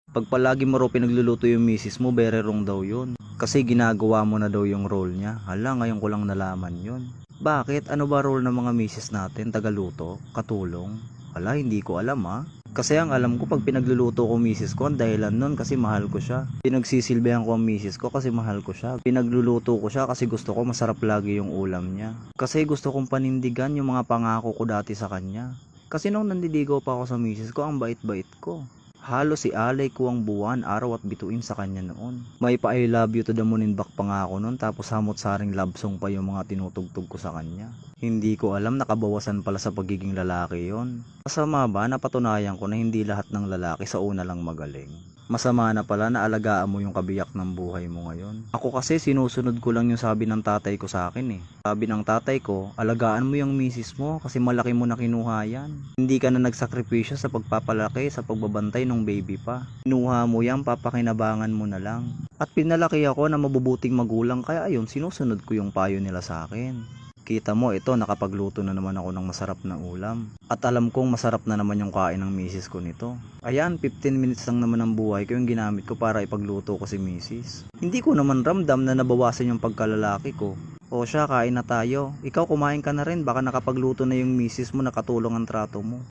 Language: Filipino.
Pag palagi mo raw pinagluluto yung misis mo, very wrong daw yun. Kasi ginagawa mo na daw yung role niya. Hala, ngayon ko lang nalaman yun. Bakit? Ano ba role ng mga misis natin? Tagaluto? Katulong? Hala, hindi ko alam ha. Kasi ang alam ko pag pinagluluto ko misis ko, ang dahilan nun kasi mahal ko siya. Pinagsisilbihan ko ang misis ko kasi mahal ko siya. Pinagluluto ko siya kasi gusto ko masarap lagi yung ulam niya. Kasi gusto kong panindigan yung mga pangako ko dati sa kanya. Kasi nung nandiligaw pa ako sa misis ko, ang bait-bait ko. Halos si alay ko ang buwan, araw at bituin sa kanya noon. May pa I love you to the moon and back pa nga ako noon, tapos hamot-saring love song pa yung mga tinutugtog ko sa kanya. Hindi ko alam nakabawasan pala sa pagiging lalaki yon. Masama ba napatunayan ko na hindi lahat ng lalaki sa una lang magaling? Masama na pala na alagaan mo yung kabiyak ng buhay mo ngayon. Ako kasi sinusunod ko lang yung sabi ng tatay ko sa akin eh. Sabi ng tatay ko, alagaan mo yung misis mo kasi malaki mo na kinuha yan. Hindi ka na nagsakripisyo sa pagpapalaki, sa pagbabantay ng baby pa. Kinuha mo yan, papakinabangan mo na lang. At pinalaki ako na mabubuting magulang kaya ayun, sinusunod ko yung payo nila sa akin. Kita mo ito, nakapagluto na naman ako ng masarap na ulam. At alam kong masarap na naman yung kain ng misis ko nito. Ayan, 15 minutes lang naman ang buhay ko yung ginamit ko para ipagluto ko si misis. Hindi ko naman ramdam na nabawasan yung pagkalalaki ko. O siya, kain na tayo. Ikaw kumain ka na rin, baka nakapagluto na yung misis mo, nakatulong ang trato mo.